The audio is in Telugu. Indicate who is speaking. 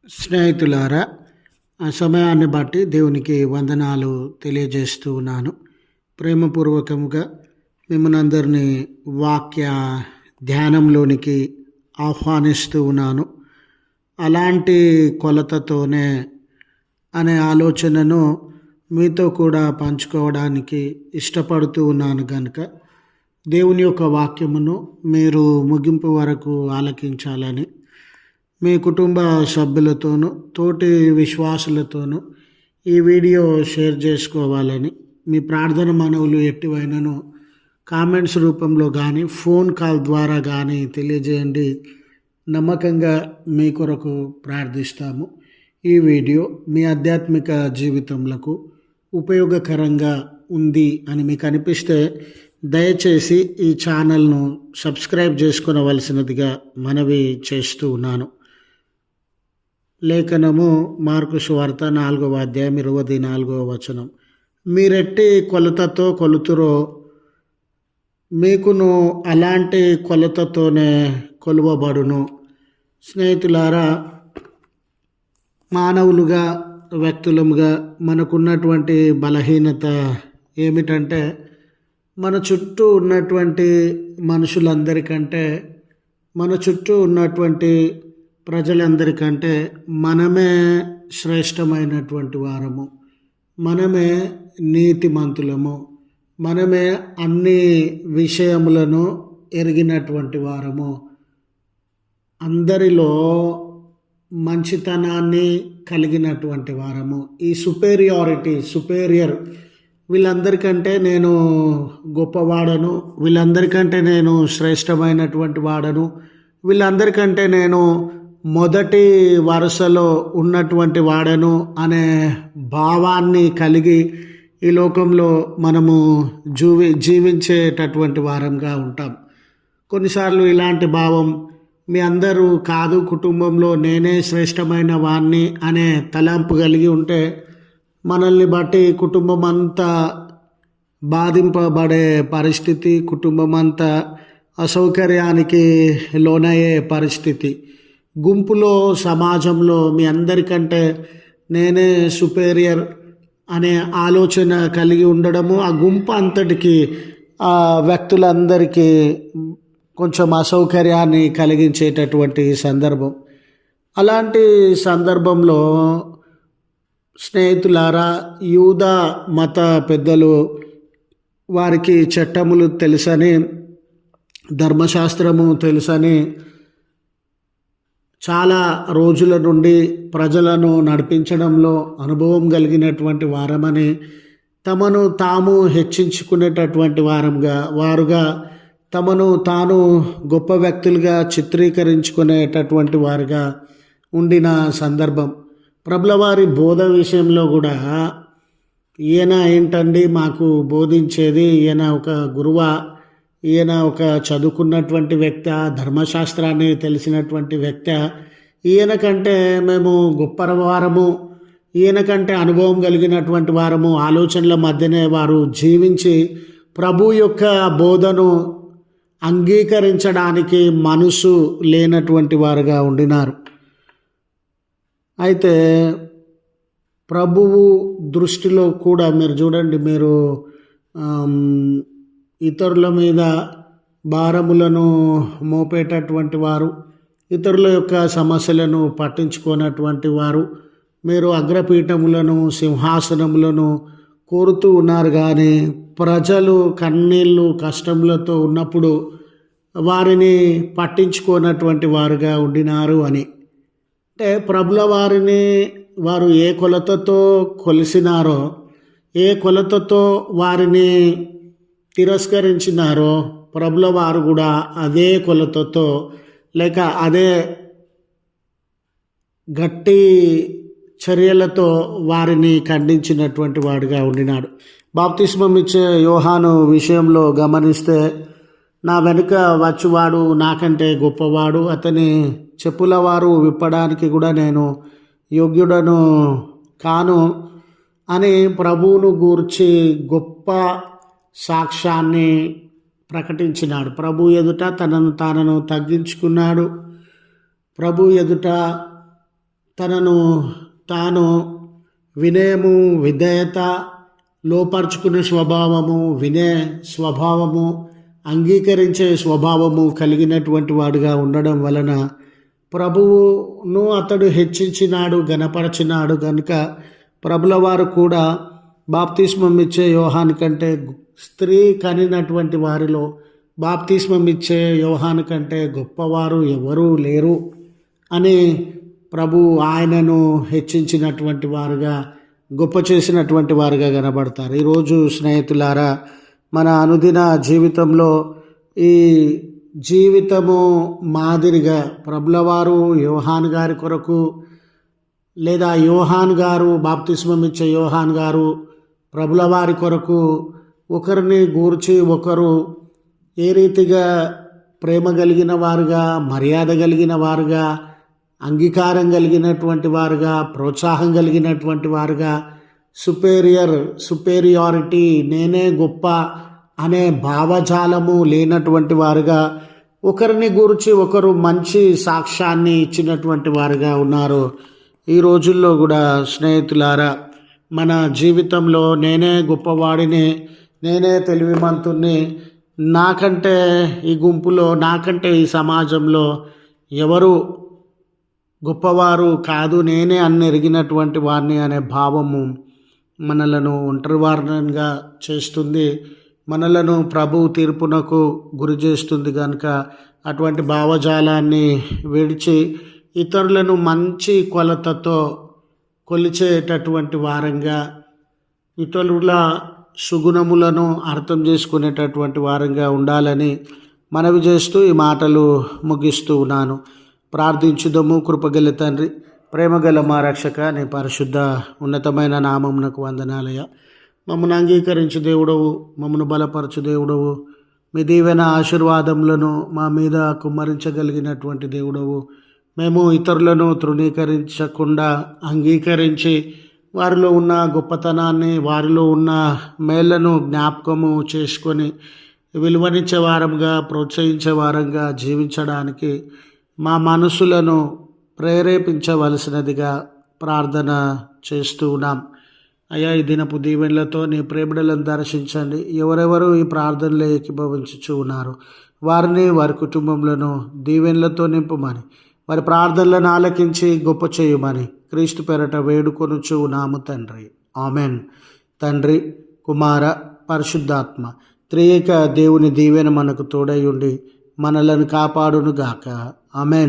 Speaker 1: స్నేహితులారా, ఆ సమయాన్ని బట్టి దేవునికి వందనాలు తెలియజేస్తూ ఉన్నాను. ప్రేమపూర్వకముగా మిమ్మల్ని అందరినీ వాక్య ధ్యానంలోనికి ఆహ్వానిస్తూ ఉన్నాను. అలాంటి కొలతతోనే అనే ఆలోచనను మీతో కూడా పంచుకోవడానికి ఇష్టపడుతూ ఉన్నాను కనుక దేవుని యొక్క వాక్యమును మీరు ముగింపు వరకు ఆలకించాలని, మీ కుటుంబ సభ్యులతోనూ తోటి విశ్వాసులతోనూ ఈ వీడియో షేర్ చేసుకోవాలని, మీ ప్రార్థన మనవులు ఎట్టివైనను కామెంట్స్ రూపంలో కానీ ఫోన్ కాల్ ద్వారా కానీ తెలియజేయండి. నమ్మకంగా మీ కొరకు ప్రార్థిస్తాము. ఈ వీడియో మీ ఆధ్యాత్మిక జీవితంలో ఉపయోగకరంగా ఉంది అని మీకు అనిపిస్తే దయచేసి ఈ ఛానల్ను సబ్స్క్రైబ్ చేసుకునవలసినదిగా మనవి చేస్తూ ఉన్నాను. లేఖనము మార్కు సువార్త 4వ అధ్యాయం 24వ వచనం. మీరెట్టి కొలతతో కొలుతురో మీకును అలాంటి కొలతతోనే కొలువబడును. స్నేహితులారా, మానవులుగా వ్యక్తులముగా మనకున్నటువంటి బలహీనత ఏమిటంటే, మన చుట్టూ ఉన్నటువంటి మనుషులందరికంటే, మన చుట్టూ ఉన్నటువంటి ప్రజలందరికంటే మనమే శ్రేష్టమైనటువంటి వారము, మనమే నీతిమంతులము, మనమే అన్ని విషయములను ఎరిగినటువంటి వారము, అందరిలో మంచితనాన్ని కలిగినటువంటి వారము. ఈ సుపీరియర్ వీళ్ళందరికంటే నేను గొప్పవాడను, వీళ్ళందరికంటే నేను శ్రేష్టమైనటువంటి వాడను, వీళ్ళందరికంటే నేను మొదటి వరుసలో ఉన్నటువంటి వాడను అనే భావాన్ని కలిగి ఈ లోకంలో మనము జీవించేటటువంటి వారంగా ఉంటాం. కొన్నిసార్లు ఇలాంటి భావం మీ అందరూ కాదు, కుటుంబంలో నేనే శ్రేష్టమైన వాణ్ణి అనే తలంపు కలిగి ఉంటే మనల్ని బట్టి కుటుంబం అంతా బాధింపబడే పరిస్థితి, కుటుంబం అంతా అసౌకర్యానికి లోనయ్యే పరిస్థితి. గుంపులో, సమాజంలో మీ అందరికంటే నేనే సుపీరియర్ అనే ఆలోచన కలిగి ఉండడము ఆ గుంపు అంతటికి, ఆ వ్యక్తులందరికీ కొంచెం అసౌకర్యాన్ని కలిగించేటటువంటి సందర్భం. అలాంటి సందర్భంలో స్నేహితులారా, యూదా మత పెద్దలు వారికి చట్టములు తెలుసని, ధర్మశాస్త్రము తెలుసని చాలా రోజుల నుండి ప్రజలను నడిపించడంలో అనుభవం కలిగినటువంటి వారమని, తమను తాము హెచ్చించుకునేటటువంటి వారుగా తమను తాను గొప్ప వ్యక్తులుగా చిత్రీకరించుకునేటటువంటి వారుగా ఉండిన సందర్భం. ప్రభులవారి బోధ విషయంలో కూడా ఈయన ఏంటండి మాకు బోధించేది, ఈయన ఒక గురువా, ఈయన ఒక చదువుకున్నటువంటి వ్యక్తి, ధర్మశాస్త్రాన్ని తెలిసినటువంటి వ్యక్తి, ఈయన కంటే మేము గొప్పవారము, ఈయన కంటే అనుభవం కలిగినటువంటి వారము ఆలోచనల మధ్యనే వారు జీవించి ప్రభు యొక్క బోధను అంగీకరించడానికి మనసు లేనటువంటి వారుగా ఉండినారు. అయితే ప్రభువు దృష్టిలో కూడా మీరు చూడండి, మీరు ఇతరుల మీద భారములను మోపేటటువంటి వారు, ఇతరుల యొక్క సమస్యలను పట్టించుకున్నటువంటి వారు, మీరు అగ్రపీఠములను, సింహాసనములను కోరుతూ ఉన్నారు. కానీ ప్రజలు కన్నీళ్ళు కష్టములతో ఉన్నప్పుడు వారిని పట్టించుకోనటువంటి వారుగా ఉండినారు అని. అంటే ప్రభుల వారిని వారు ఏ కొలతతో కొలిసినారో, ఏ కొలతతో వారిని తిరస్కరించినారో, ప్రభుల వారు కూడా అదే కొలతతో లేక అదే గట్టి చర్యలతో వారిని ఖండించినటువంటి వాడుగా ఉండినాడు. బాప్తిస్మం ఇచ్చే యోహాను విషయంలో గమనిస్తే, నా వెనుక వచ్చువాడు నాకంటే గొప్పవాడు, అతని చెప్పుల వారు విప్పడానికి కూడా నేను యోగ్యుడను కాను అని ప్రభువును గూర్చి గొప్ప సాక్ష్యాన్ని ప్రకటించినాడు. ప్రభు ఎదుట తనను తగ్గించుకున్నాడు. ప్రభు ఎదుట తనను తాను వినయము, విధేయత, లోపరుచుకునే స్వభావము, వినే స్వభావము, అంగీకరించే స్వభావము కలిగినటువంటి వాడుగా ఉండడం వలన ప్రభువును అతడు హెచ్చించినాడు, ఘనపరచినాడు. కనుక ప్రభుల వారు కూడా బాప్తిస్మం ఇచ్చే యోహాను కంటే, స్త్రీ కనినటువంటి వారిలో బాప్తిస్మం ఇచ్చే యోహాను కంటే గొప్పవారు ఎవరూ లేరు అని ప్రభు ఆయనను హెచ్చించినటువంటి వారుగా, గొప్ప చేసినటువంటి వారుగా కనబడతారు. ఈరోజు స్నేహితులారా, మన అనుదిన జీవితంలో ఈ జీవితము మాదిరిగా ప్రభులవారు యోహాను గారి కొరకు, లేదా యోహాను గారు బాప్తిస్మం ఇచ్చే యోహాను గారు ప్రభుల వారి కొరకు ఒకరిని గూర్చి ఒకరు ఏ రీతిగా ప్రేమ కలిగిన వారుగా, మర్యాద కలిగిన వారుగా, అంగీకారం కలిగినటువంటి వారుగా, ప్రోత్సాహం కలిగినటువంటి వారుగా, సుపీరియారిటీ, నేనే గొప్ప అనే భావజాలము లేనటువంటి వారుగా, ఒకరిని గురించి ఒకరు మంచి సాక్ష్యాన్ని ఇచ్చినటువంటి వారుగా ఉన్నారు. ఈ రోజుల్లో కూడా స్నేహితులారా, మన జీవితంలో నేనే గొప్పవాడిని, నేనే తెలివిమంతుణ్ణి, నాకంటే ఈ గుంపులో, నాకంటే ఈ సమాజంలో ఎవరు గొప్పవారు కాదు, నేనే అన్ని ఎరిగినటువంటి వారిని అనే భావము మనలను ఒంటరివారిగా చేస్తుంది, మనలను ప్రభు తీర్పునకు గురి చేస్తుంది. కనుక అటువంటి భావజాలాన్ని విడిచి ఇతరులను మంచి కొలతతో కొలిచేటటువంటి వారంగా, ఇతరుల సుగుణములను అర్థం చేసుకునేటటువంటి వారంగా ఉండాలని మనవి చేస్తూ ఈ మాటలు ముగిస్తూ ఉన్నాను. ప్రార్థించుదము. కృపగల తండ్రి, ప్రేమగల మా రక్షక, నీ పరిశుద్ధ ఉన్నతమైన నామమునకు వందనాలయ. మమ్మల్ని అంగీకరించు దేవుడవు, మమ్మల్ని బలపరచు దేవుడవు, మీ దీవెన ఆశీర్వాదములను మా మీద కుమ్మరించగలిగినటువంటి దేవుడవు. మేము ఇతరులను తృణీకరించకుండా అంగీకరించి వారిలో ఉన్న గొప్పతనాన్ని, వారిలో ఉన్న మేళ్లను జ్ఞాపకము చేసుకొని విలువనిచ్చే వారంగా, ప్రోత్సహించే వారంగా జీవించడానికి మా మనసులను ప్రేరేపించవలసినదిగా ప్రార్థన చేస్తూ ఉన్నాం. అయ్యా, ఈ దినపు దీవెనలతో నీ ప్రేమలను దర్శించండి. ఎవరెవరు ఈ ప్రార్థనలో ఏకీభవించుచూ ఉన్నారు వారిని, వారి కుటుంబంలో దీవెనలతో నింపుమని, వారి ప్రార్థనలను ఆలకించి గొప్ప చేయమని క్రీస్తు పేరట వేడుకొనుచూ ఉన్నాము తండ్రి. ఆమెన్. తండ్రి, కుమార, పరిశుద్ధాత్మ త్రియేక దేవుని దీవెన మనకు తోడై ఉండి మనలను కాపాడునుగాక. ఆమెన్.